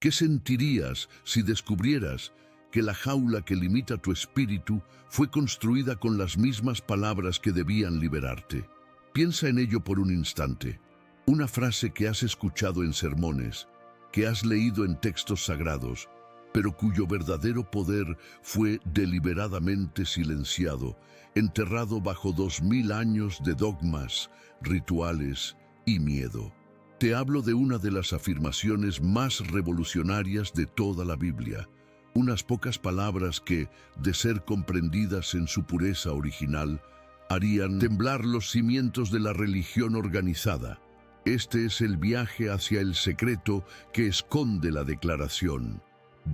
¿Qué sentirías si descubrieras que la jaula que limita tu espíritu fue construida con las mismas palabras que debían liberarte? Piensa en ello por un instante. Una frase que has escuchado en sermones, que has leído en textos sagrados, pero cuyo verdadero poder fue deliberadamente silenciado, enterrado bajo 2000 años de dogmas, rituales y miedo. Te hablo de una de las afirmaciones más revolucionarias de toda la Biblia, unas pocas palabras que, de ser comprendidas en su pureza original, harían temblar los cimientos de la religión organizada. Este es el viaje hacia el secreto que esconde la declaración.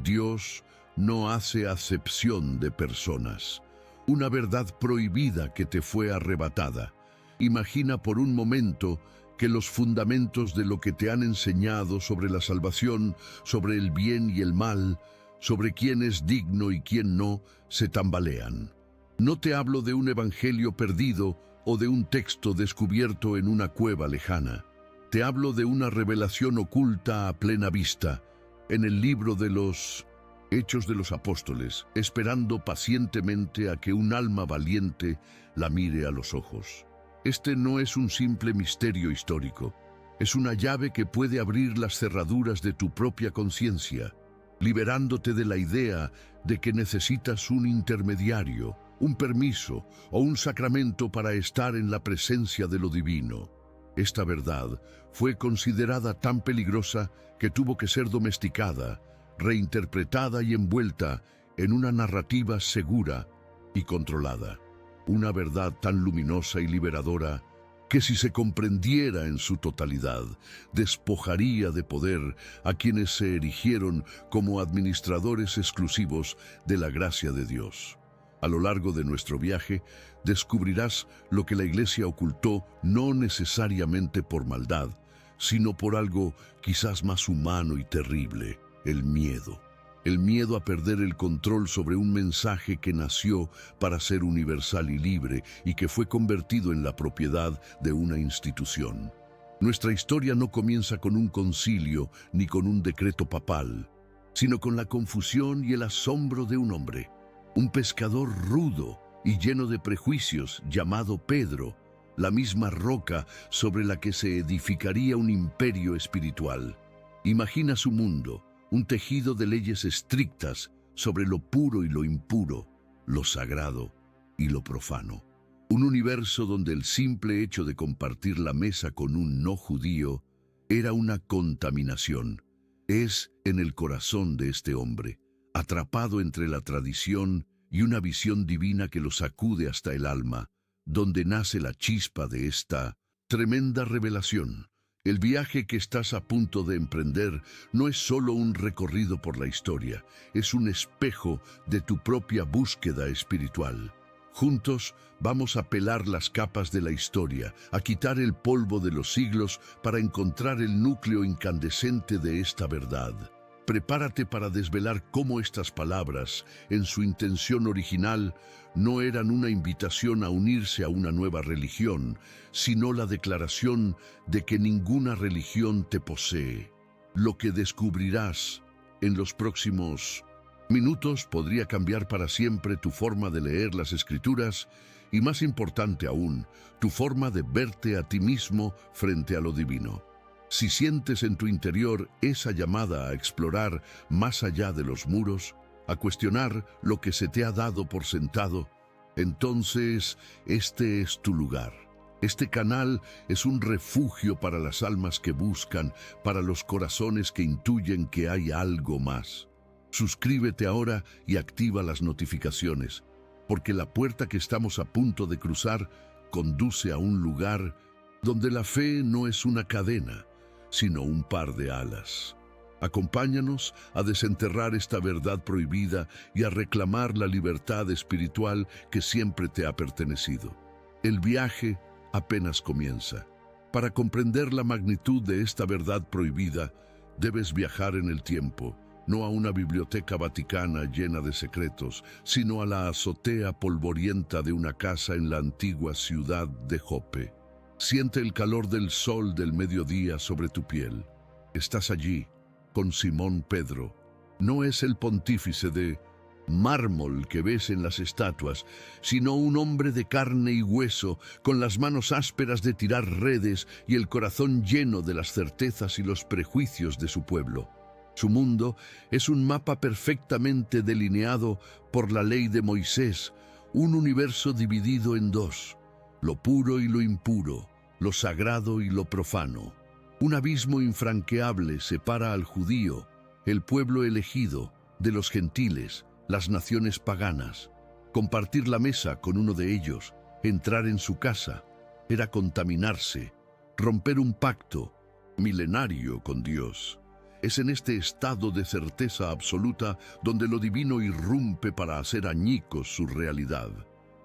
Dios no hace acepción de personas. Una verdad prohibida que te fue arrebatada. Imagina por un momento que los fundamentos de lo que te han enseñado sobre la salvación, sobre el bien y el mal, sobre quién es digno y quién no, se tambalean. No te hablo de un evangelio perdido o de un texto descubierto en una cueva lejana. Te hablo de una revelación oculta a plena vista, en el libro de los Hechos de los Apóstoles, esperando pacientemente a que un alma valiente la mire a los ojos. Este no es un simple misterio histórico, es una llave que puede abrir las cerraduras de tu propia conciencia, liberándote de la idea de que necesitas un intermediario, un permiso o un sacramento para estar en la presencia de lo divino. Esta verdad fue considerada tan peligrosa que tuvo que ser domesticada, reinterpretada y envuelta en una narrativa segura y controlada. Una verdad tan luminosa y liberadora que si se comprendiera en su totalidad, despojaría de poder a quienes se erigieron como administradores exclusivos de la gracia de Dios. A lo largo de nuestro viaje, descubrirás lo que la Iglesia ocultó no necesariamente por maldad, sino por algo quizás más humano y terrible, el miedo. El miedo a perder el control sobre un mensaje que nació para ser universal y libre y que fue convertido en la propiedad de una institución. Nuestra historia no comienza con un concilio ni con un decreto papal, sino con la confusión y el asombro de un hombre, un pescador rudo y lleno de prejuicios llamado Pedro, la misma roca sobre la que se edificaría un imperio espiritual. Imagina su mundo, un tejido de leyes estrictas sobre lo puro y lo impuro, lo sagrado y lo profano. Un universo donde el simple hecho de compartir la mesa con un no judío era una contaminación. Es en el corazón de este hombre, atrapado entre la tradición y una visión divina que lo sacude hasta el alma, donde nace la chispa de esta tremenda revelación. El viaje que estás a punto de emprender no es solo un recorrido por la historia, es un espejo de tu propia búsqueda espiritual. Juntos vamos a pelar las capas de la historia, a quitar el polvo de los siglos para encontrar el núcleo incandescente de esta verdad. Prepárate para desvelar cómo estas palabras, en su intención original, no eran una invitación a unirse a una nueva religión, sino la declaración de que ninguna religión te posee. Lo que descubrirás en los próximos minutos podría cambiar para siempre tu forma de leer las Escrituras y, más importante aún, tu forma de verte a ti mismo frente a lo divino. Si sientes en tu interior esa llamada a explorar más allá de los muros, a cuestionar lo que se te ha dado por sentado, entonces este es tu lugar. Este canal es un refugio para las almas que buscan, para los corazones que intuyen que hay algo más. Suscríbete ahora y activa las notificaciones, porque la puerta que estamos a punto de cruzar conduce a un lugar donde la fe no es una cadena, sino un par de alas. Acompáñanos a desenterrar esta verdad prohibida y a reclamar la libertad espiritual que siempre te ha pertenecido. El viaje apenas comienza. Para comprender la magnitud de esta verdad prohibida, debes viajar en el tiempo, no a una biblioteca vaticana llena de secretos, sino a la azotea polvorienta de una casa en la antigua ciudad de Jope. Siente el calor del sol del mediodía sobre tu piel. Estás allí, con Simón Pedro. No es el pontífice de mármol que ves en las estatuas, sino un hombre de carne y hueso, con las manos ásperas de tirar redes y el corazón lleno de las certezas y los prejuicios de su pueblo. Su mundo es un mapa perfectamente delineado por la ley de Moisés, un universo dividido en dos: lo puro y lo impuro, lo sagrado y lo profano. Un abismo infranqueable separa al judío, el pueblo elegido, de los gentiles, las naciones paganas. Compartir la mesa con uno de ellos, entrar en su casa, era contaminarse, romper un pacto milenario con Dios. Es en este estado de certeza absoluta donde lo divino irrumpe para hacer añicos su realidad.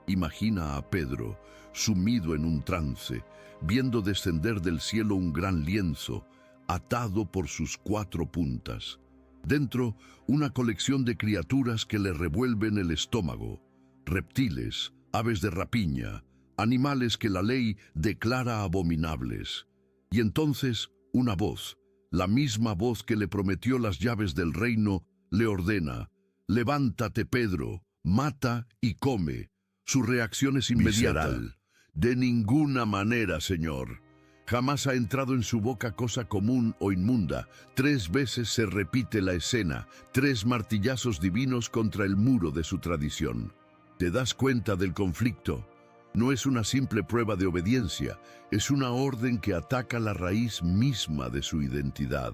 Imagina a Pedro, sumido en un trance, viendo descender del cielo un gran lienzo, atado por sus 4 puntas. Dentro, una colección de criaturas que le revuelven el estómago: reptiles, aves de rapiña, animales que la ley declara abominables. Y entonces, una voz, la misma voz que le prometió las llaves del reino, le ordena: levántate, Pedro, mata y come. Su reacción es inmediata. Visceral. De ninguna manera, Señor. Jamás ha entrado en su boca cosa común o inmunda. 3 veces se repite la escena, 3 martillazos divinos contra el muro de su tradición. ¿Te das cuenta del conflicto? No es una simple prueba de obediencia, es una orden que ataca la raíz misma de su identidad.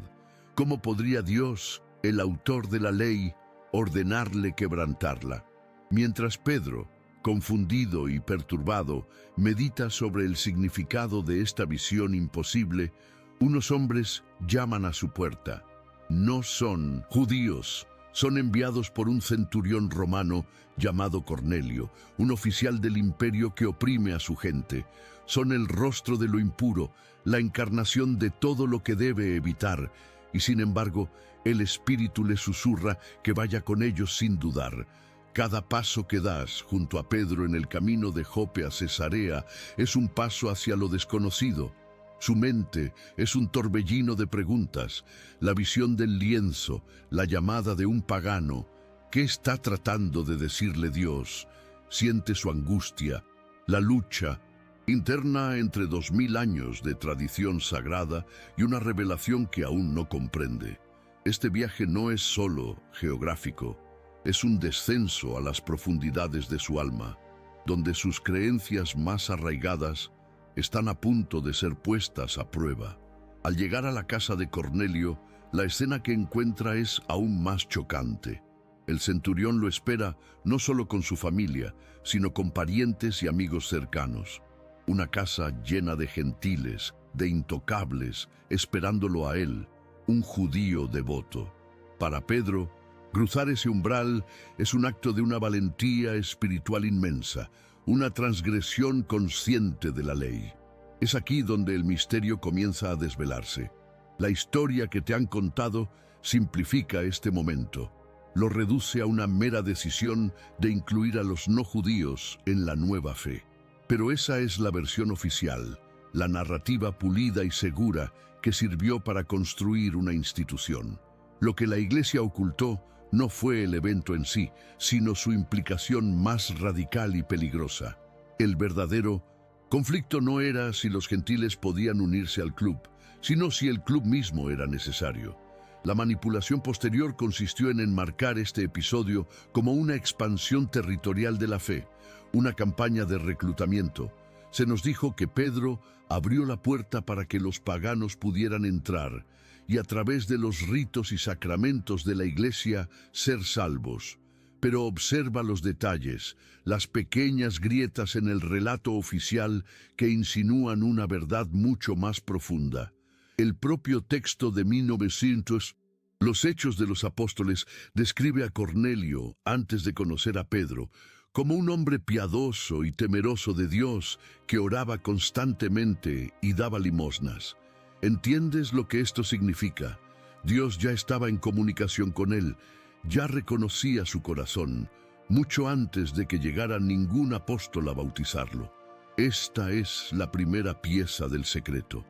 ¿Cómo podría Dios, el autor de la ley, ordenarle quebrantarla? Mientras Pedro, confundido y perturbado, medita sobre el significado de esta visión imposible, unos hombres llaman a su puerta. No son judíos, son enviados por un centurión romano llamado Cornelio, un oficial del imperio que oprime a su gente. Son el rostro de lo impuro, la encarnación de todo lo que debe evitar, y sin embargo, el Espíritu le susurra que vaya con ellos sin dudar. Cada paso que das junto a Pedro en el camino de Jope a Cesarea es un paso hacia lo desconocido. Su mente es un torbellino de preguntas, la visión del lienzo, la llamada de un pagano. ¿Qué está tratando de decirle Dios? Siente su angustia, la lucha interna entre 2000 años de tradición sagrada y una revelación que aún no comprende. Este viaje no es solo geográfico. Es un descenso a las profundidades de su alma, donde sus creencias más arraigadas están a punto de ser puestas a prueba. Al llegar a la casa de Cornelio, la escena que encuentra es aún más chocante. El centurión lo espera no solo con su familia, sino con parientes y amigos cercanos. Una casa llena de gentiles, de intocables, esperándolo a él, un judío devoto. Para Pedro, cruzar ese umbral es un acto de una valentía espiritual inmensa, una transgresión consciente de la ley. Es aquí donde el misterio comienza a desvelarse. La historia que te han contado simplifica este momento. Lo reduce a una mera decisión de incluir a los no judíos en la nueva fe. Pero esa es la versión oficial, la narrativa pulida y segura que sirvió para construir una institución. Lo que la Iglesia ocultó no fue el evento en sí, sino su implicación más radical y peligrosa. El verdadero conflicto no era si los gentiles podían unirse al club, sino si el club mismo era necesario. La manipulación posterior consistió en enmarcar este episodio como una expansión territorial de la fe, una campaña de reclutamiento. Se nos dijo que Pedro abrió la puerta para que los paganos pudieran entrar y a través de los ritos y sacramentos de la Iglesia ser salvos. Pero observa los detalles, las pequeñas grietas en el relato oficial que insinúan una verdad mucho más profunda. El propio texto de 1900, Los Hechos de los Apóstoles, describe a Cornelio, antes de conocer a Pedro, como un hombre piadoso y temeroso de Dios que oraba constantemente y daba limosnas. ¿Entiendes lo que esto significa? Dios ya estaba en comunicación con él, ya reconocía su corazón, mucho antes de que llegara ningún apóstol a bautizarlo. Esta es la primera pieza del secreto.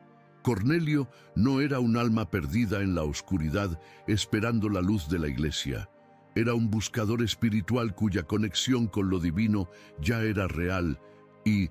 Cornelio no era un alma perdida en la oscuridad esperando la luz de la iglesia. Era un buscador espiritual cuya conexión con lo divino ya era real y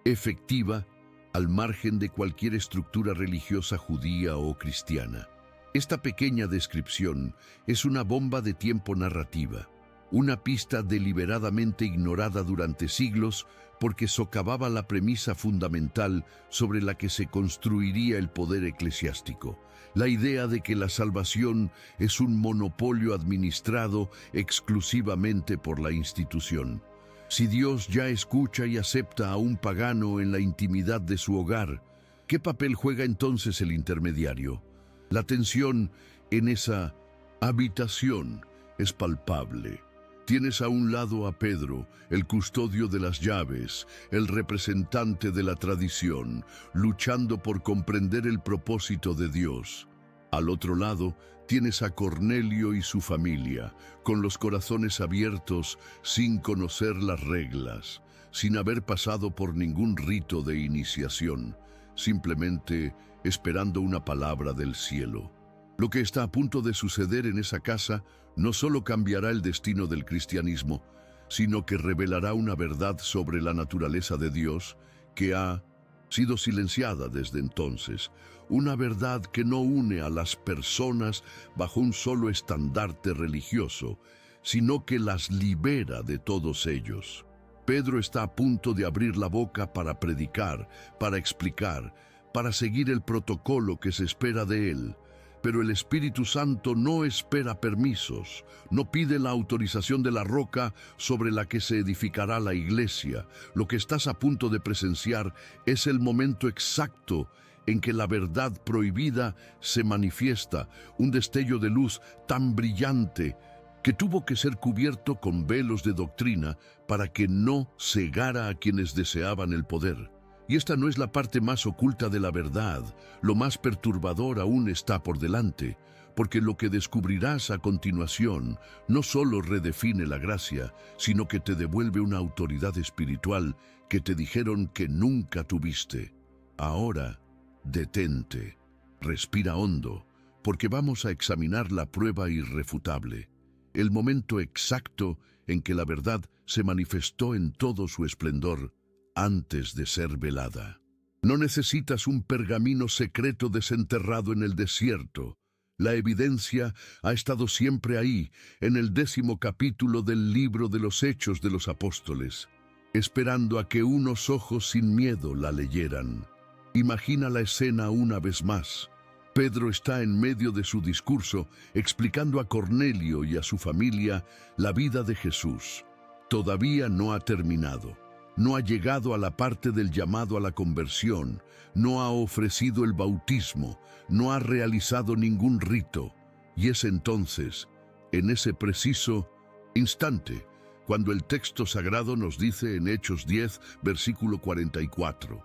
efectiva al margen de cualquier estructura religiosa judía o cristiana. Esta pequeña descripción es una bomba de tiempo narrativa, una pista deliberadamente ignorada durante siglos porque socavaba la premisa fundamental sobre la que se construiría el poder eclesiástico, la idea de que la salvación es un monopolio administrado exclusivamente por la institución. Si Dios ya escucha y acepta a un pagano en la intimidad de su hogar, ¿qué papel juega entonces el intermediario? La tensión en esa habitación es palpable. Tienes a un lado a Pedro, el custodio de las llaves, el representante de la tradición, luchando por comprender el propósito de Dios. Al otro lado, tienes a Cornelio y su familia, con los corazones abiertos, sin conocer las reglas, sin haber pasado por ningún rito de iniciación, simplemente esperando una palabra del cielo. Lo que está a punto de suceder en esa casa no solo cambiará el destino del cristianismo, sino que revelará una verdad sobre la naturaleza de Dios que ha sido silenciada desde entonces, una verdad que no une a las personas bajo un solo estandarte religioso, sino que las libera de todos ellos. Pedro está a punto de abrir la boca para predicar, para explicar, para seguir el protocolo que se espera de él. Pero el Espíritu Santo no espera permisos, no pide la autorización de la roca sobre la que se edificará la iglesia. Lo que estás a punto de presenciar es el momento exacto en que la verdad prohibida se manifiesta, un destello de luz tan brillante que tuvo que ser cubierto con velos de doctrina para que no cegara a quienes deseaban el poder. Y esta no es la parte más oculta de la verdad, lo más perturbador aún está por delante, porque lo que descubrirás a continuación no solo redefine la gracia, sino que te devuelve una autoridad espiritual que te dijeron que nunca tuviste. Ahora, detente, respira hondo, porque vamos a examinar la prueba irrefutable, el momento exacto en que la verdad se manifestó en todo su esplendor, antes de ser velada. No necesitas un pergamino secreto desenterrado en el desierto. La evidencia ha estado siempre ahí, en el 10º capítulo del libro de los Hechos de los Apóstoles, esperando a que unos ojos sin miedo la leyeran. Imagina la escena una vez más. Pedro está en medio de su discurso, explicando a Cornelio y a su familia la vida de Jesús. Todavía no ha terminado. No ha llegado a la parte del llamado a la conversión, no ha ofrecido el bautismo, no ha realizado ningún rito. Y es entonces, en ese preciso instante, cuando el texto sagrado nos dice en Hechos 10, versículo 44,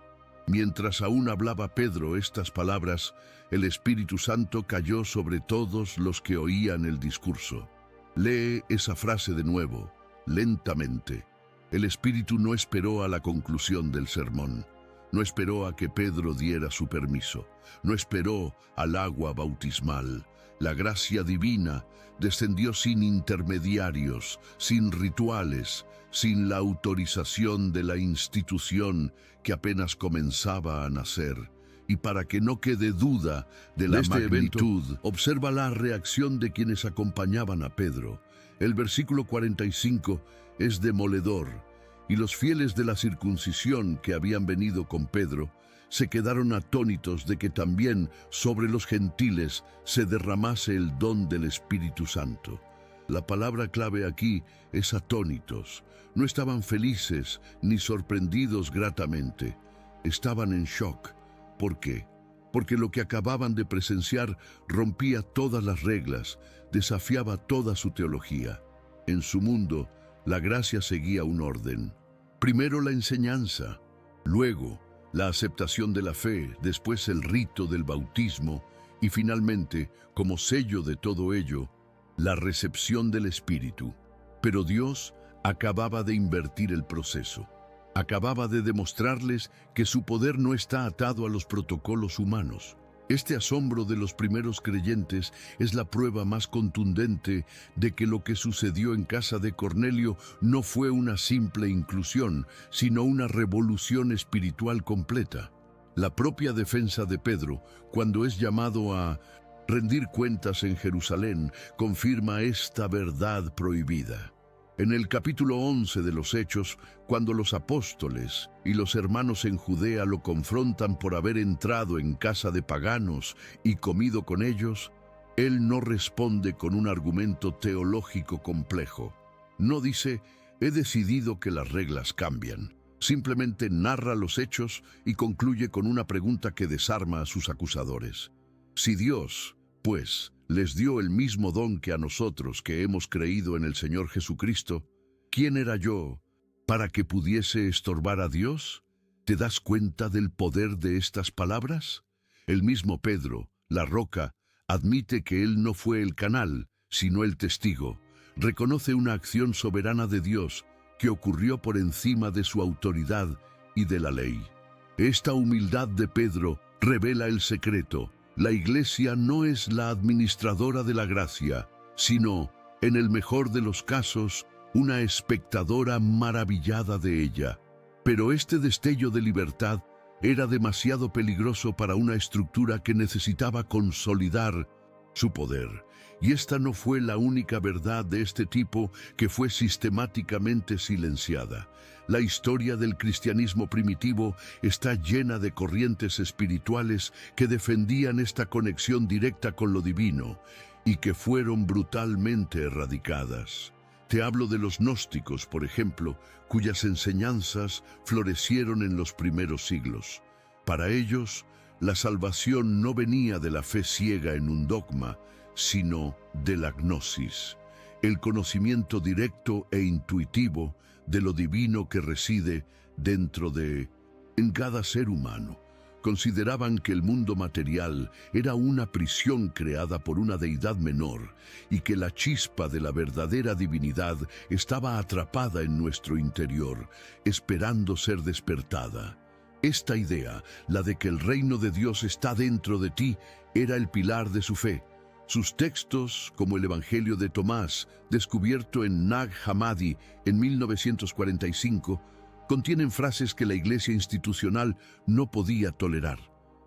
mientras aún hablaba Pedro estas palabras, el Espíritu Santo cayó sobre todos los que oían el discurso. Lee esa frase de nuevo, lentamente. El Espíritu no esperó a la conclusión del sermón, no esperó a que Pedro diera su permiso, no esperó al agua bautismal. La gracia divina descendió sin intermediarios, sin rituales, sin la autorización de la institución que apenas comenzaba a nacer. Y para que no quede duda de la magnitud, observa la reacción de quienes acompañaban a Pedro. El versículo 45 es demoledor, y los fieles de la circuncisión que habían venido con Pedro se quedaron atónitos de que también sobre los gentiles se derramase el don del Espíritu Santo. La palabra clave aquí es atónitos. No estaban felices ni sorprendidos gratamente. Estaban en shock. ¿Por qué? Porque lo que acababan de presenciar rompía todas las reglas, desafiaba toda su teología. En su mundo, la gracia seguía un orden. Primero la enseñanza, luego la aceptación de la fe, después el rito del bautismo y finalmente, como sello de todo ello, la recepción del Espíritu. Pero Dios acababa de invertir el proceso. Acababa de demostrarles que su poder no está atado a los protocolos humanos. Este asombro de los primeros creyentes es la prueba más contundente de que lo que sucedió en casa de Cornelio no fue una simple inclusión, sino una revolución espiritual completa. La propia defensa de Pedro, cuando es llamado a rendir cuentas en Jerusalén, confirma esta verdad prohibida. En el capítulo 11 de los Hechos, cuando los apóstoles y los hermanos en Judea lo confrontan por haber entrado en casa de paganos y comido con ellos, él no responde con un argumento teológico complejo. No dice, he decidido que las reglas cambian. Simplemente narra los hechos y concluye con una pregunta que desarma a sus acusadores. Si Dios, pues, les dio el mismo don que a nosotros que hemos creído en el Señor Jesucristo, ¿quién era yo para que pudiese estorbar a Dios? ¿Te das cuenta del poder de estas palabras? El mismo Pedro, la roca, admite que él no fue el canal, sino el testigo. Reconoce una acción soberana de Dios que ocurrió por encima de su autoridad y de la ley. Esta humildad de Pedro revela el secreto. La Iglesia no es la administradora de la gracia, sino, en el mejor de los casos, una espectadora maravillada de ella. Pero este destello de libertad era demasiado peligroso para una estructura que necesitaba consolidar su poder. Y esta no fue la única verdad de este tipo que fue sistemáticamente silenciada. La historia del cristianismo primitivo está llena de corrientes espirituales que defendían esta conexión directa con lo divino y que fueron brutalmente erradicadas. Te hablo de los gnósticos, por ejemplo, cuyas enseñanzas florecieron en los primeros siglos. Para ellos, la salvación no venía de la fe ciega en un dogma, sino de la gnosis, el conocimiento directo e intuitivo de lo divino que reside en cada ser humano. Consideraban que el mundo material era una prisión creada por una deidad menor y que la chispa de la verdadera divinidad estaba atrapada en nuestro interior, esperando ser despertada. Esta idea, la de que el reino de Dios está dentro de ti, era el pilar de su fe. Sus textos, como el Evangelio de Tomás, descubierto en Nag Hammadi en 1945, contienen frases que la Iglesia institucional no podía tolerar.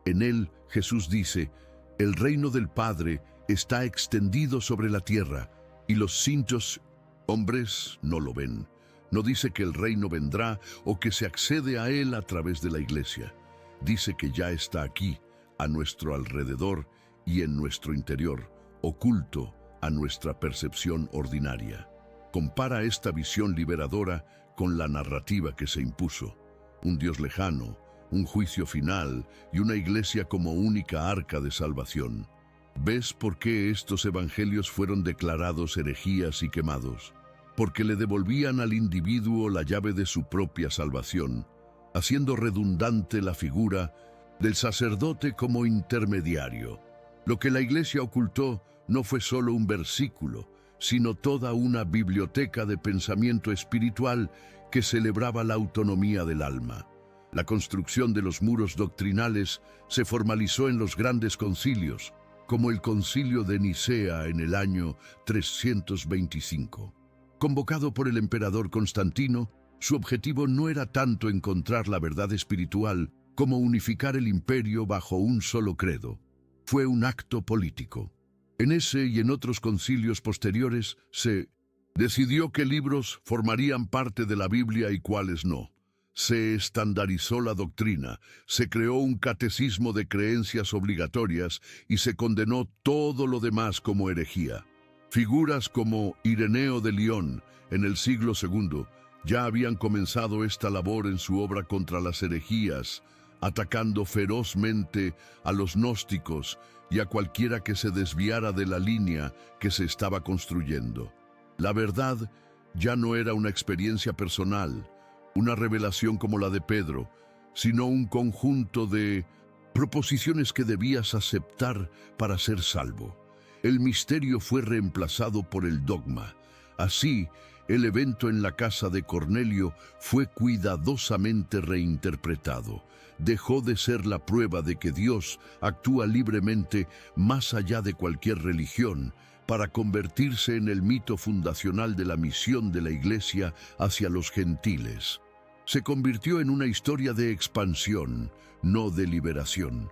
En él, Jesús dice, el reino del Padre está extendido sobre la tierra, y los cintos hombres no lo ven. No dice que el reino vendrá o que se accede a él a través de la Iglesia. Dice que ya está aquí, a nuestro alrededor y en nuestro interior, oculto a nuestra percepción ordinaria. Compara esta visión liberadora con la narrativa que se impuso. Un Dios lejano, un juicio final y una iglesia como única arca de salvación. ¿Ves por qué estos evangelios fueron declarados herejías y quemados? Porque le devolvían al individuo la llave de su propia salvación, haciendo redundante la figura del sacerdote como intermediario. Lo que la Iglesia ocultó no fue solo un versículo, sino toda una biblioteca de pensamiento espiritual que celebraba la autonomía del alma. La construcción de los muros doctrinales se formalizó en los grandes concilios, como el Concilio de Nicea en el año 325. Convocado por el emperador Constantino, su objetivo no era tanto encontrar la verdad espiritual como unificar el imperio bajo un solo credo. Fue un acto político. En ese y en otros concilios posteriores se decidió qué libros formarían parte de la Biblia y cuáles no. Se estandarizó la doctrina, se creó un catecismo de creencias obligatorias y se condenó todo lo demás como herejía. Figuras como Ireneo de León, en el siglo II, ya habían comenzado esta labor en su obra contra las herejías, atacando ferozmente a los gnósticos y a cualquiera que se desviara de la línea que se estaba construyendo. La verdad ya no era una experiencia personal, una revelación como la de Pedro, sino un conjunto de proposiciones que debías aceptar para ser salvo. El misterio fue reemplazado por el dogma. Así, el evento en la casa de Cornelio fue cuidadosamente reinterpretado. Dejó de ser la prueba de que Dios actúa libremente más allá de cualquier religión, para convertirse en el mito fundacional de la misión de la Iglesia hacia los gentiles. Se convirtió en una historia de expansión, no de liberación.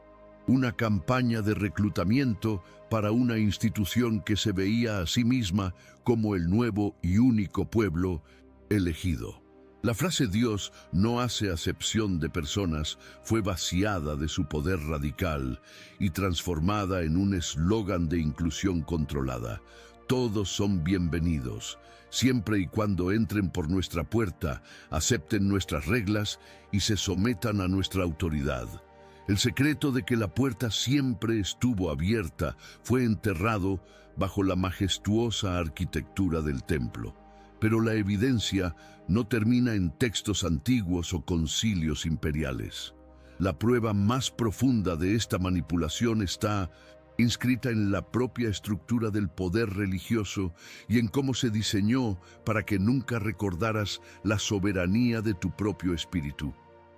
Una campaña de reclutamiento para una institución que se veía a sí misma como el nuevo y único pueblo elegido. La frase Dios no hace acepción de personas fue vaciada de su poder radical y transformada en un eslogan de inclusión controlada. Todos son bienvenidos, siempre y cuando entren por nuestra puerta, acepten nuestras reglas y se sometan a nuestra autoridad. El secreto de que la puerta siempre estuvo abierta fue enterrado bajo la majestuosa arquitectura del templo. Pero la evidencia no termina en textos antiguos o concilios imperiales. La prueba más profunda de esta manipulación está inscrita en la propia estructura del poder religioso y en cómo se diseñó para que nunca recordaras la soberanía de tu propio espíritu.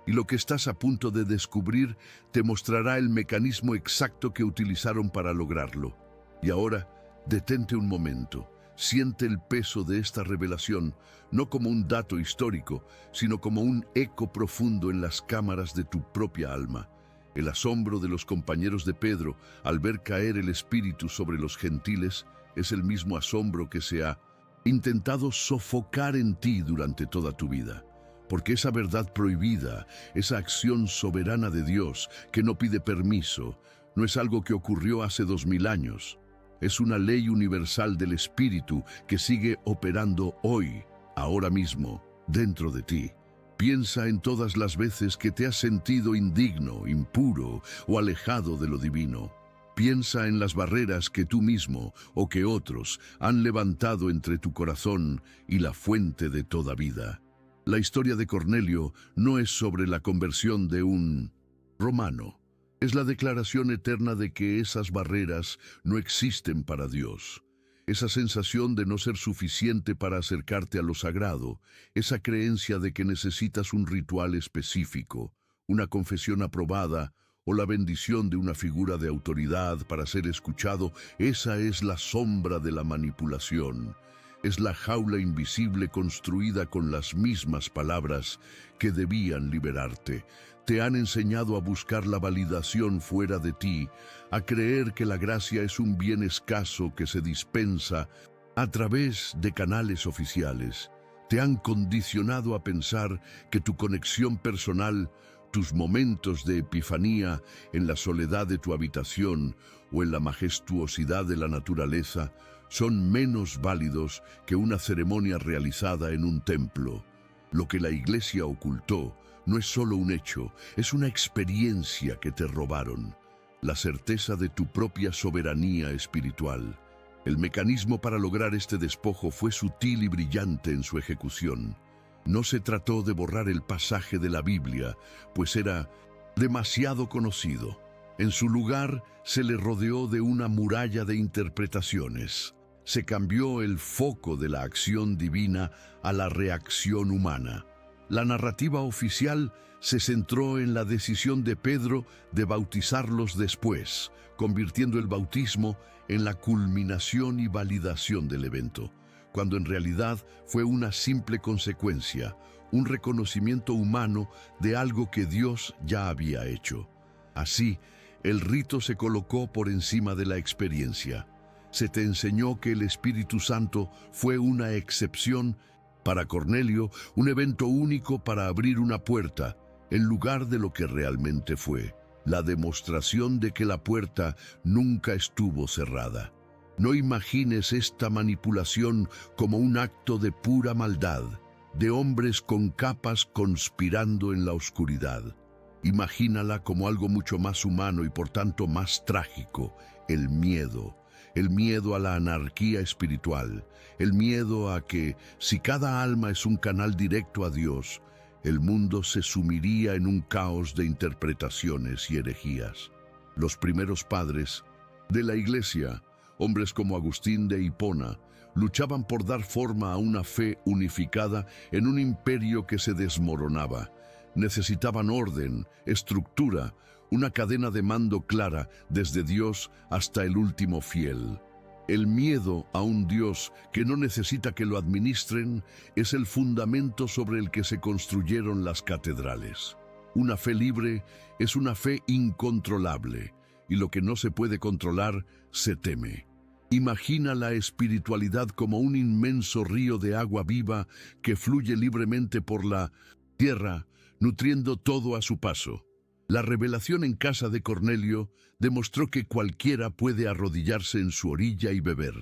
Y lo que estás a punto de descubrir te mostrará el mecanismo exacto que utilizaron para lograrlo. Y ahora, detente un momento. Siente el peso de esta revelación, no como un dato histórico, sino como un eco profundo en las cámaras de tu propia alma. El asombro de los compañeros de Pedro al ver caer el Espíritu sobre los gentiles es el mismo asombro que se ha intentado sofocar en ti durante toda tu vida. Porque esa verdad prohibida, esa acción soberana de Dios que no pide permiso, no es algo que ocurrió hace 2000 años. Es una ley universal del Espíritu que sigue operando hoy, ahora mismo, dentro de ti. Piensa en todas las veces que te has sentido indigno, impuro o alejado de lo divino. Piensa en las barreras que tú mismo o que otros han levantado entre tu corazón y la fuente de toda vida. La historia de Cornelio no es sobre la conversión de un romano. Es la declaración eterna de que esas barreras no existen para Dios. Esa sensación de no ser suficiente para acercarte a lo sagrado, esa creencia de que necesitas un ritual específico, una confesión aprobada o la bendición de una figura de autoridad para ser escuchado, esa es la sombra de la manipulación. Es la jaula invisible construida con las mismas palabras que debían liberarte. Te han enseñado a buscar la validación fuera de ti, a creer que la gracia es un bien escaso que se dispensa a través de canales oficiales. Te han condicionado a pensar que tu conexión personal, tus momentos de epifanía en la soledad de tu habitación o en la majestuosidad de la naturaleza son menos válidos que una ceremonia realizada en un templo. Lo que la Iglesia ocultó no es solo un hecho, es una experiencia que te robaron, la certeza de tu propia soberanía espiritual. El mecanismo para lograr este despojo fue sutil y brillante en su ejecución. No se trató de borrar el pasaje de la Biblia, pues era demasiado conocido. En su lugar, se le rodeó de una muralla de interpretaciones. Se cambió el foco de la acción divina a la reacción humana. La narrativa oficial se centró en la decisión de Pedro de bautizarlos después, convirtiendo el bautismo en la culminación y validación del evento, cuando en realidad fue una simple consecuencia, un reconocimiento humano de algo que Dios ya había hecho. Así, el rito se colocó por encima de la experiencia. Se te enseñó que el Espíritu Santo fue una excepción para Cornelio, un evento único para abrir una puerta, en lugar de lo que realmente fue, la demostración de que la puerta nunca estuvo cerrada. No imagines esta manipulación como un acto de pura maldad, de hombres con capas conspirando en la oscuridad. Imagínala como algo mucho más humano y por tanto más trágico, el miedo a la anarquía espiritual, el miedo a que, si cada alma es un canal directo a Dios, el mundo se sumiría en un caos de interpretaciones y herejías. Los primeros padres de la Iglesia, hombres como Agustín de Hipona Luchaban por dar forma a una fe unificada en un imperio que se desmoronaba. Necesitaban orden, estructura, una cadena de mando clara desde Dios hasta el último fiel. El miedo a un Dios que no necesita que lo administren es el fundamento sobre el que se construyeron las catedrales. Una fe libre es una fe incontrolable, y lo que no se puede controlar se teme. Imagina la espiritualidad como un inmenso río de agua viva que fluye libremente por la tierra, nutriendo todo a su paso. La revelación en casa de Cornelio demostró que cualquiera puede arrodillarse en su orilla y beber.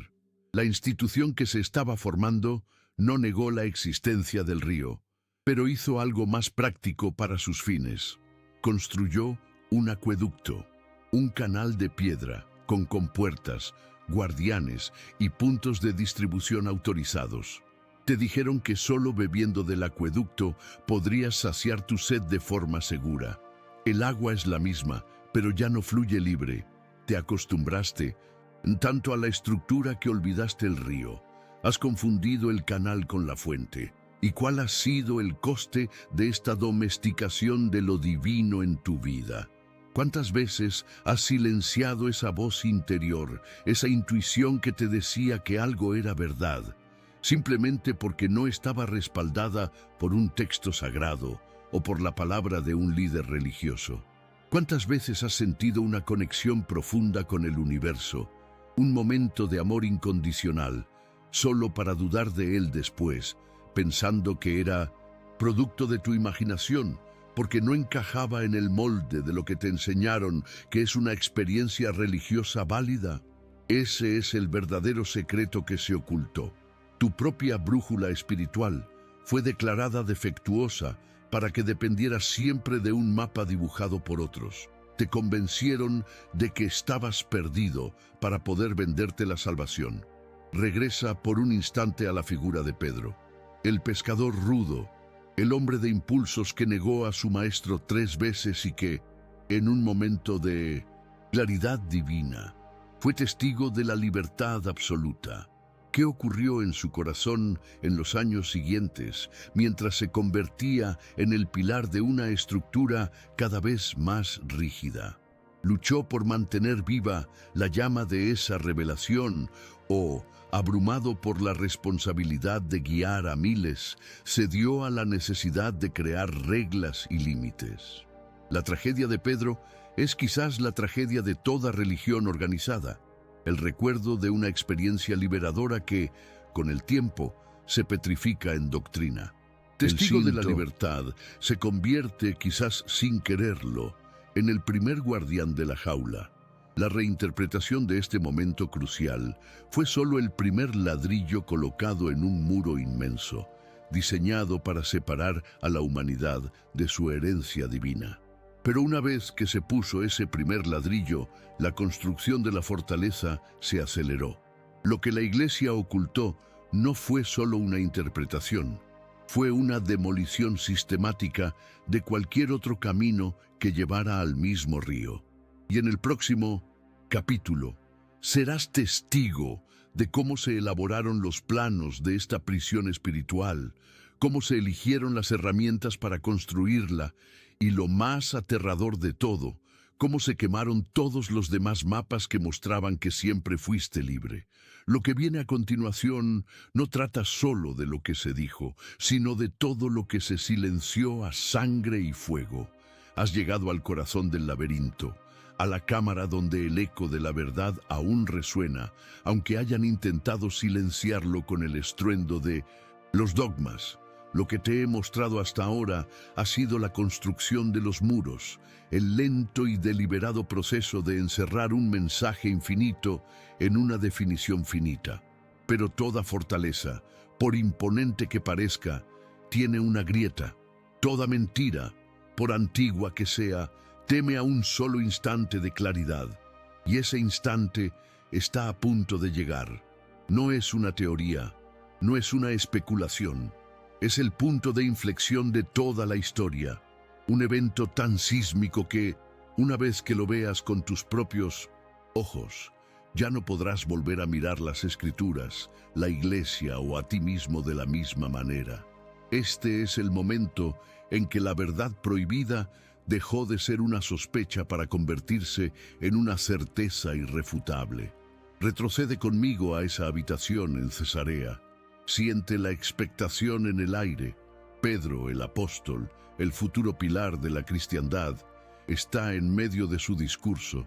La institución que se estaba formando no negó la existencia del río, pero hizo algo más práctico para sus fines. Construyó un acueducto, un canal de piedra con compuertas, guardianes y puntos de distribución autorizados. Te dijeron que solo bebiendo del acueducto podrías saciar tu sed de forma segura. El agua es la misma, pero ya no fluye libre. Te acostumbraste tanto a la estructura que olvidaste el río. Has confundido el canal con la fuente. ¿Y cuál ha sido el coste de esta domesticación de lo divino en tu vida? ¿Cuántas veces has silenciado esa voz interior, esa intuición que te decía que algo era verdad, simplemente porque no estaba respaldada por un texto sagrado o por la palabra de un líder religioso? ¿Cuántas veces has sentido una conexión profunda con el universo, un momento de amor incondicional, solo para dudar de él después, pensando que era producto de tu imaginación, porque no encajaba en el molde de lo que te enseñaron que es una experiencia religiosa válida? Ese es el verdadero secreto que se ocultó. Tu propia brújula espiritual fue declarada defectuosa para que dependieras siempre de un mapa dibujado por otros. Te convencieron de que estabas perdido para poder venderte la salvación. Regresa por un instante a la figura de Pedro, el pescador rudo, el hombre de impulsos que negó a su maestro 3 veces y que, en un momento de claridad divina, fue testigo de la libertad absoluta. ¿Qué ocurrió en su corazón en los años siguientes, mientras se convertía en el pilar de una estructura cada vez más rígida? Luchó por mantener viva la llama de esa revelación o, abrumado por la responsabilidad de guiar a miles, cedió a la necesidad de crear reglas y límites. La tragedia de Pedro es quizás la tragedia de toda religión organizada, el recuerdo de una experiencia liberadora que, con el tiempo, se petrifica en doctrina. Testigo de la libertad se convierte, quizás sin quererlo, en el primer guardián de la jaula. La reinterpretación de este momento crucial fue solo el primer ladrillo colocado en un muro inmenso, diseñado para separar a la humanidad de su herencia divina. Pero una vez que se puso ese primer ladrillo, la construcción de la fortaleza se aceleró. Lo que la Iglesia ocultó no fue solo una interpretación, fue una demolición sistemática de cualquier otro camino que llevara al mismo río. Y en el próximo capítulo serás testigo de cómo se elaboraron los planos de esta prisión espiritual, cómo se eligieron las herramientas para construirla y, lo más aterrador de todo, cómo se quemaron todos los demás mapas que mostraban que siempre fuiste libre. Lo que viene a continuación no trata solo de lo que se dijo, sino de todo lo que se silenció a sangre y fuego. Has llegado al corazón del laberinto, a la cámara donde el eco de la verdad aún resuena, aunque hayan intentado silenciarlo con el estruendo de los dogmas. Lo que te he mostrado hasta ahora ha sido la construcción de los muros, el lento y deliberado proceso de encerrar un mensaje infinito en una definición finita. Pero toda fortaleza, por imponente que parezca, tiene una grieta. Toda mentira, por antigua que sea, teme a un solo instante de claridad. Y ese instante está a punto de llegar. No es una teoría, no es una especulación. Es el punto de inflexión de toda la historia, un evento tan sísmico que, una vez que lo veas con tus propios ojos, Ya no podrás volver a mirar las Escrituras, la Iglesia o a ti mismo de la misma manera. Este es el momento en que la verdad prohibida dejó de ser una sospecha para convertirse en una certeza irrefutable. Retrocede conmigo a esa habitación en Cesarea. Siente la expectación en el aire. Pedro, el apóstol, el futuro pilar de la cristiandad, está en medio de su discurso.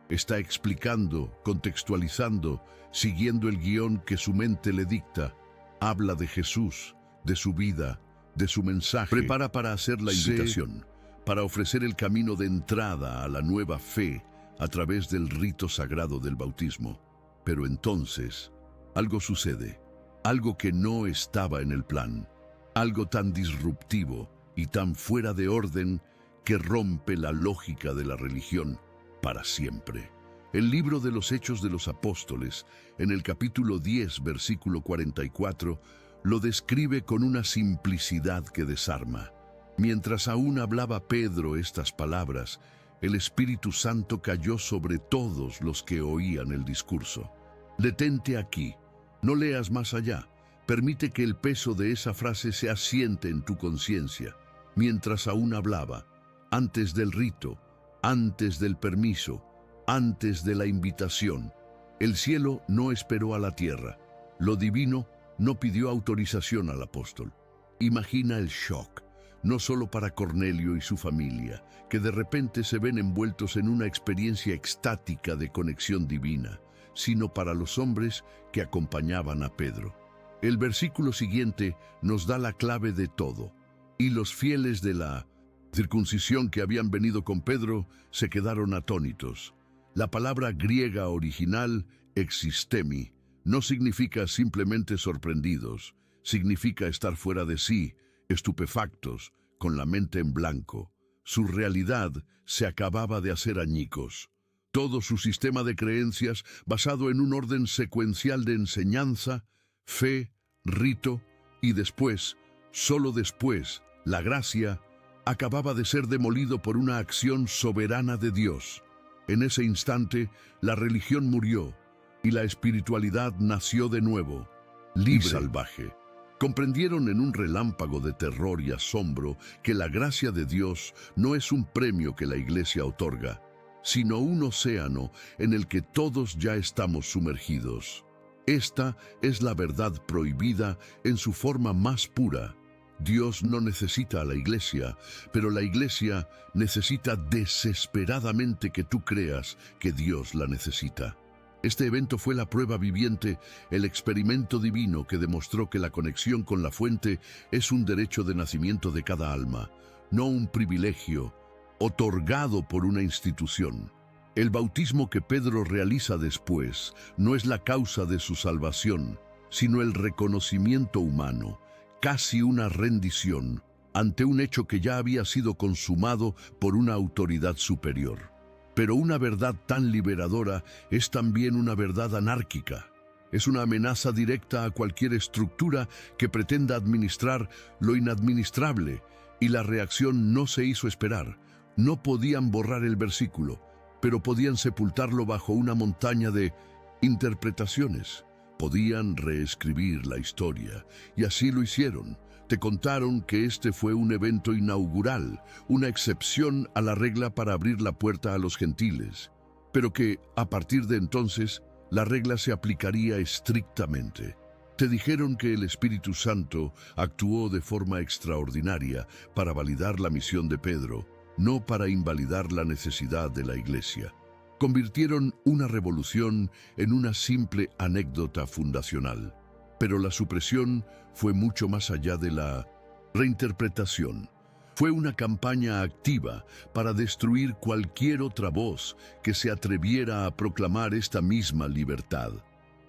Está explicando, contextualizando, siguiendo el guión que su mente le dicta. Habla de Jesús, de su vida, de su mensaje. Prepara para hacer la invitación, para ofrecer el camino de entrada a la nueva fe a través del rito sagrado del bautismo. Pero entonces, algo sucede, algo que no estaba en el plan, algo tan disruptivo y tan fuera de orden que rompe la lógica de la religión para siempre. El libro de los Hechos de los Apóstoles, en el capítulo 10, versículo 44, lo describe con una simplicidad que desarma. Mientras aún hablaba Pedro estas palabras, el Espíritu Santo cayó sobre todos los que oían el discurso. Detente aquí, no leas más allá. Permite que el peso de esa frase se asiente en tu conciencia. Mientras aún hablaba, antes del rito, antes del permiso, antes de la invitación, el cielo no esperó a la tierra. Lo divino no pidió autorización al apóstol. Imagina el shock, no solo para Cornelio y su familia, que de repente se ven envueltos en una experiencia extática de conexión divina, sino para los hombres que acompañaban a Pedro. El versículo siguiente nos da la clave de todo. Y los fieles de la circuncisión que habían venido con Pedro se quedaron atónitos. La palabra griega original, existemi, no significa simplemente sorprendidos, significa estar fuera de sí, estupefactos, con la mente en blanco. Su realidad se acababa de hacer añicos. Todo su sistema de creencias, basado en un orden secuencial de enseñanza, fe, rito y después, solo después, la gracia, acababa de ser demolido por una acción soberana de Dios. En ese instante, la religión murió y la espiritualidad nació de nuevo, libre y salvaje. Comprendieron en un relámpago de terror y asombro que la gracia de Dios no es un premio que la Iglesia otorga, sino un océano en el que todos ya estamos sumergidos. Esta es la verdad prohibida en su forma más pura. Dios no necesita a la Iglesia, pero la Iglesia necesita desesperadamente que tú creas que Dios la necesita. Este evento fue la prueba viviente, el experimento divino que demostró que la conexión con la fuente es un derecho de nacimiento de cada alma, no un privilegio otorgado por una institución. El bautismo que Pedro realiza después no es la causa de su salvación, sino el reconocimiento humano, casi una rendición, ante un hecho que ya había sido consumado por una autoridad superior. Pero una verdad tan liberadora es también una verdad anárquica. Es una amenaza directa a cualquier estructura que pretenda administrar lo inadministrable, y la reacción no se hizo esperar. No podían borrar el versículo, pero podían sepultarlo bajo una montaña de interpretaciones. Podían reescribir la historia, y así lo hicieron. Te contaron que este fue un evento inaugural, una excepción a la regla para abrir la puerta a los gentiles, pero que, a partir de entonces, la regla se aplicaría estrictamente. Te dijeron que el Espíritu Santo actuó de forma extraordinaria para validar la misión de Pedro, no para invalidar la necesidad de la Iglesia. Convirtieron una revolución en una simple anécdota fundacional. Pero la supresión fue mucho más allá de la reinterpretación. Fue una campaña activa para destruir cualquier otra voz que se atreviera a proclamar esta misma libertad.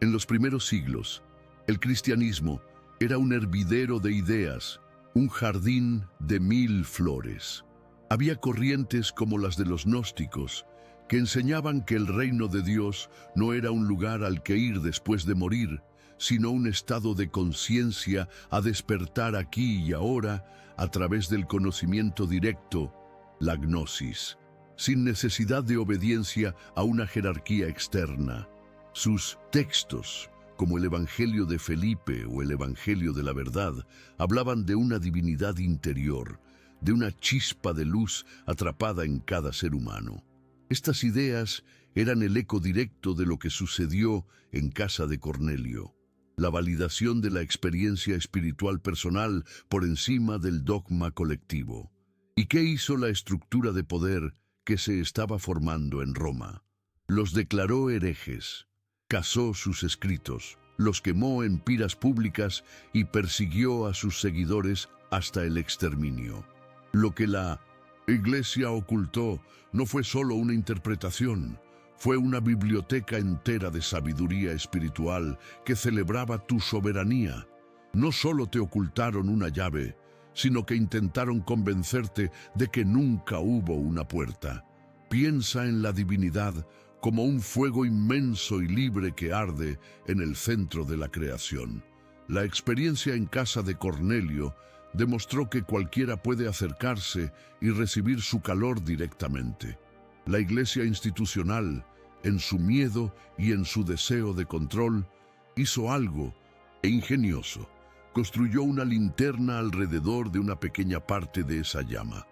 En los primeros siglos, el cristianismo era un hervidero de ideas, un jardín de 1000 flores. Había corrientes como las de los gnósticos, que enseñaban que el reino de Dios no era un lugar al que ir después de morir, sino un estado de conciencia a despertar aquí y ahora a través del conocimiento directo, la gnosis, sin necesidad de obediencia a una jerarquía externa. Sus textos, como el Evangelio de Felipe o el Evangelio de la Verdad, hablaban de una divinidad interior, de una chispa de luz atrapada en cada ser humano. Estas ideas eran el eco directo de lo que sucedió en casa de Cornelio, la validación de la experiencia espiritual personal por encima del dogma colectivo. ¿Y qué hizo la estructura de poder que se estaba formando en Roma? Los declaró herejes, casó sus escritos, los quemó en piras públicas y persiguió a sus seguidores hasta el exterminio. Lo que la Iglesia ocultó no fue solo una interpretación, fue una biblioteca entera de sabiduría espiritual que celebraba tu soberanía. No solo te ocultaron una llave, sino que intentaron convencerte de que nunca hubo una puerta. Piensa en la divinidad como un fuego inmenso y libre que arde en el centro de la creación. La experiencia en casa de Cornelio demostró que cualquiera puede acercarse y recibir su calor directamente. La iglesia institucional, en su miedo y en su deseo de control, hizo algo ingenioso. Construyó una linterna alrededor de una pequeña parte de esa llama.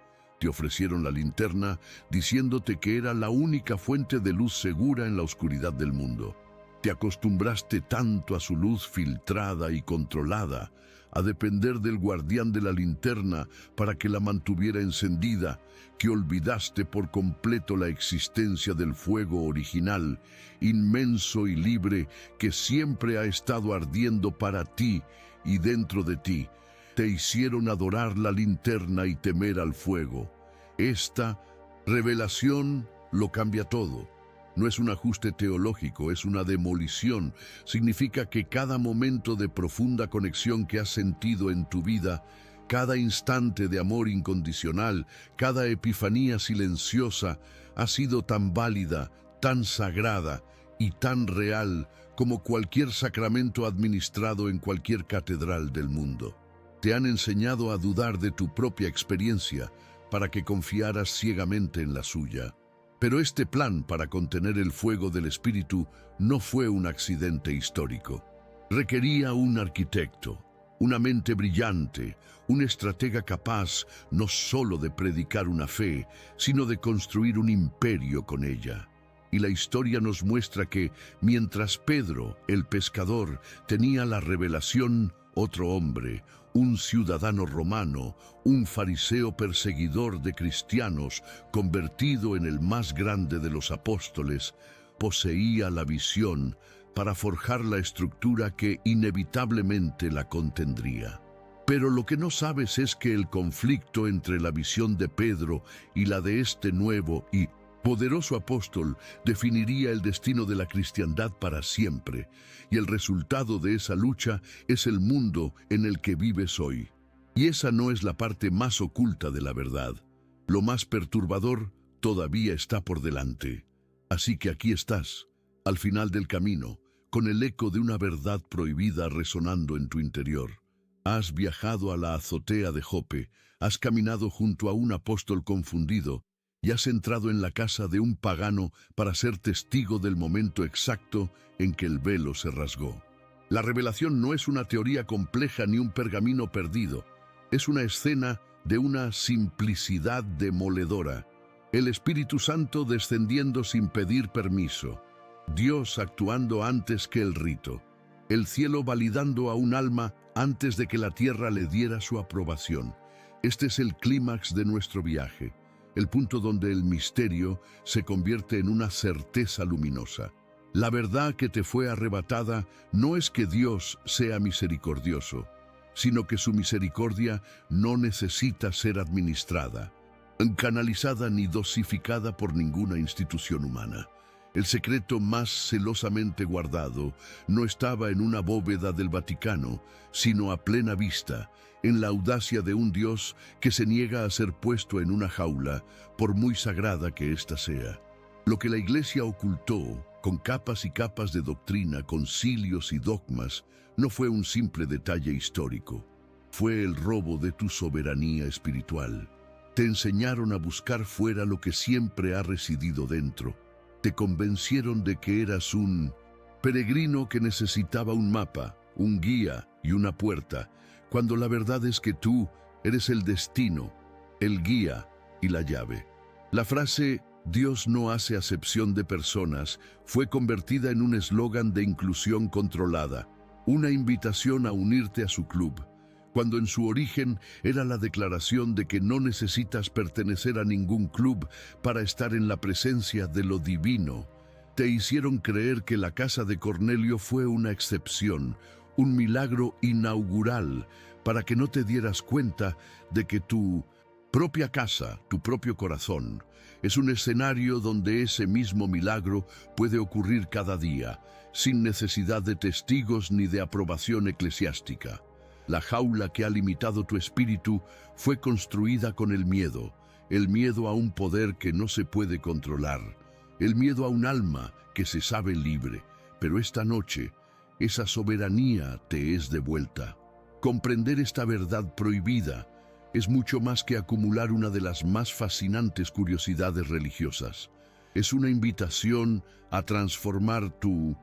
Te ofrecieron la linterna diciéndote que era la única fuente de luz segura en la oscuridad del mundo. Te acostumbraste tanto a su luz filtrada y controlada, a depender del guardián de la linterna para que la mantuviera encendida, que olvidaste por completo la existencia del fuego original, inmenso y libre, que siempre ha estado ardiendo para ti y dentro de ti. Te hicieron adorar la linterna y temer al fuego. Esta revelación lo cambia todo. No es un ajuste teológico, es una demolición. Significa que cada momento de profunda conexión que has sentido en tu vida, cada instante de amor incondicional, cada epifanía silenciosa, ha sido tan válida, tan sagrada y tan real como cualquier sacramento administrado en cualquier catedral del mundo. Te han enseñado a dudar de tu propia experiencia para que confiaras ciegamente en la suya. Pero este plan para contener el fuego del espíritu no fue un accidente histórico. Requería un arquitecto, una mente brillante, un estratega capaz no solo de predicar una fe, sino de construir un imperio con ella. Y la historia nos muestra que, mientras Pedro, el pescador, tenía la revelación, otro hombre, un ciudadano romano, un fariseo perseguidor de cristianos, convertido en el más grande de los apóstoles, poseía la visión para forjar la estructura que inevitablemente la contendría. Pero lo que no sabes es que el conflicto entre la visión de Pedro y la de este nuevo y poderoso apóstol definiría el destino de la cristiandad para siempre, y el resultado de esa lucha es el mundo en el que vives hoy. Y esa no es la parte más oculta de la verdad. Lo más perturbador todavía está por delante. Así que aquí estás, al final del camino, con el eco de una verdad prohibida resonando en tu interior. Has viajado a la azotea de Jope, has caminado junto a un apóstol confundido, y has entrado en la casa de un pagano para ser testigo del momento exacto en que el velo se rasgó. La revelación no es una teoría compleja ni un pergamino perdido. Es una escena de una simplicidad demoledora. El Espíritu Santo descendiendo sin pedir permiso. Dios actuando antes que el rito. El cielo validando a un alma antes de que la tierra le diera su aprobación. Este es el clímax de nuestro viaje. El punto donde el misterio se convierte en una certeza luminosa. La verdad que te fue arrebatada no es que Dios sea misericordioso, sino que su misericordia no necesita ser administrada, canalizada ni dosificada por ninguna institución humana. El secreto más celosamente guardado no estaba en una bóveda del Vaticano, sino a plena vista, en la audacia de un Dios que se niega a ser puesto en una jaula, por muy sagrada que ésta sea. Lo que la Iglesia ocultó, con capas y capas de doctrina, concilios y dogmas, no fue un simple detalle histórico. Fue el robo de tu soberanía espiritual. Te enseñaron a buscar fuera lo que siempre ha residido dentro. Te convencieron de que eras un peregrino que necesitaba un mapa, un guía y una puerta, cuando la verdad es que tú eres el destino, el guía y la llave. La frase «Dios no hace acepción de personas» fue convertida en un eslogan de inclusión controlada, una invitación a unirte a su club, cuando en su origen era la declaración de que no necesitas pertenecer a ningún club para estar en la presencia de lo divino. Te hicieron creer que la casa de Cornelio fue una excepción, un milagro inaugural, para que no te dieras cuenta de que tu propia casa, tu propio corazón, es un escenario donde ese mismo milagro puede ocurrir cada día, sin necesidad de testigos ni de aprobación eclesiástica. La jaula que ha limitado tu espíritu fue construida con el miedo a un poder que no se puede controlar, el miedo a un alma que se sabe libre, pero esta noche esa soberanía te es devuelta. Comprender esta verdad prohibida es mucho más que acumular una de las más fascinantes curiosidades religiosas. Es una invitación a transformar tu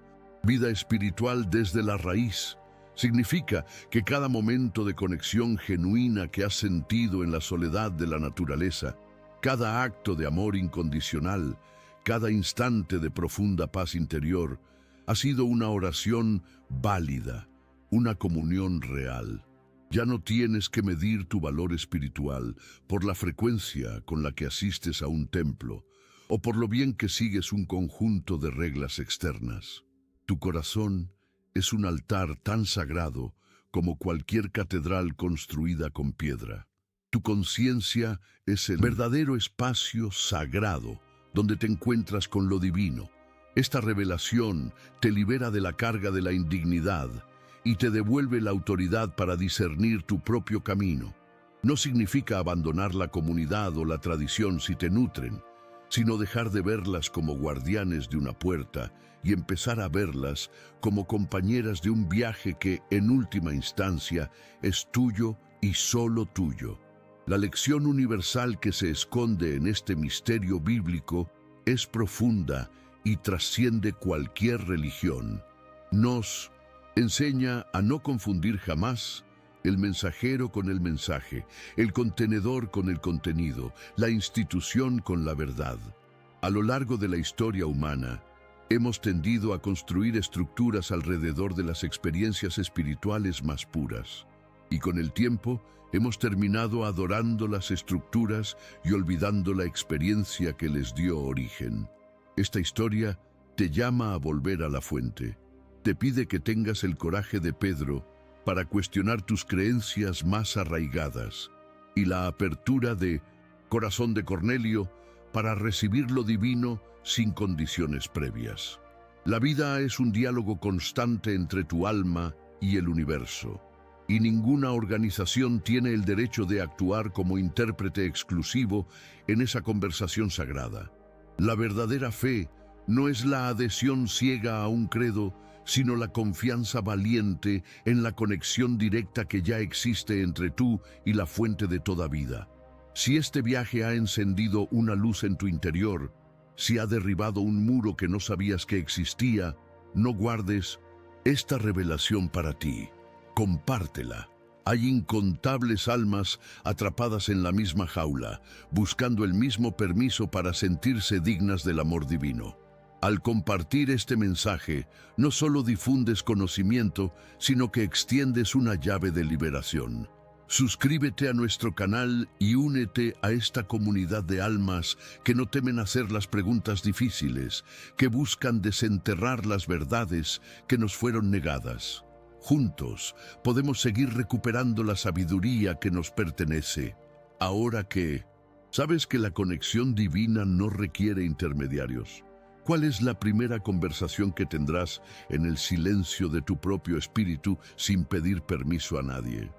vida espiritual desde la raíz. Significa que cada momento de conexión genuina que has sentido en la soledad de la naturaleza, cada acto de amor incondicional, cada instante de profunda paz interior, ha sido una oración válida, una comunión real. Ya no tienes que medir tu valor espiritual por la frecuencia con la que asistes a un templo o por lo bien que sigues un conjunto de reglas externas. Tu corazón es un altar tan sagrado como cualquier catedral construida con piedra. Tu conciencia es el verdadero espacio sagrado donde te encuentras con lo divino. Esta revelación te libera de la carga de la indignidad y te devuelve la autoridad para discernir tu propio camino. No significa abandonar la comunidad o la tradición si te nutren, sino dejar de verlas como guardianes de una puerta y empezar a verlas como compañeras de un viaje que, en última instancia, es tuyo y solo tuyo. La lección universal que se esconde en este misterio bíblico es profunda y trasciende cualquier religión. Nos enseña a no confundir jamás el mensajero con el mensaje, el contenedor con el contenido, la institución con la verdad. A lo largo de la historia humana, hemos tendido a construir estructuras alrededor de las experiencias espirituales más puras. Y con el tiempo, hemos terminado adorando las estructuras y olvidando la experiencia que les dio origen. Esta historia te llama a volver a la fuente. Te pide que tengas el coraje de Pedro para cuestionar tus creencias más arraigadas y la apertura de corazón de Cornelio para recibir lo divino sin condiciones previas. La vida es un diálogo constante entre tu alma y el universo, y ninguna organización tiene el derecho de actuar como intérprete exclusivo en esa conversación sagrada. La verdadera fe no es la adhesión ciega a un credo, sino la confianza valiente en la conexión directa que ya existe entre tú y la fuente de toda vida. Si este viaje ha encendido una luz en tu interior, si ha derribado un muro que no sabías que existía, no guardes esta revelación para ti. Compártela. Hay incontables almas atrapadas en la misma jaula, buscando el mismo permiso para sentirse dignas del amor divino. Al compartir este mensaje, no solo difundes conocimiento, sino que extiendes una llave de liberación. Suscríbete a nuestro canal y únete a esta comunidad de almas que no temen hacer las preguntas difíciles, que buscan desenterrar las verdades que nos fueron negadas. Juntos podemos seguir recuperando la sabiduría que nos pertenece. Ahora que sabes que la conexión divina no requiere intermediarios, ¿cuál es la primera conversación que tendrás en el silencio de tu propio espíritu sin pedir permiso a nadie?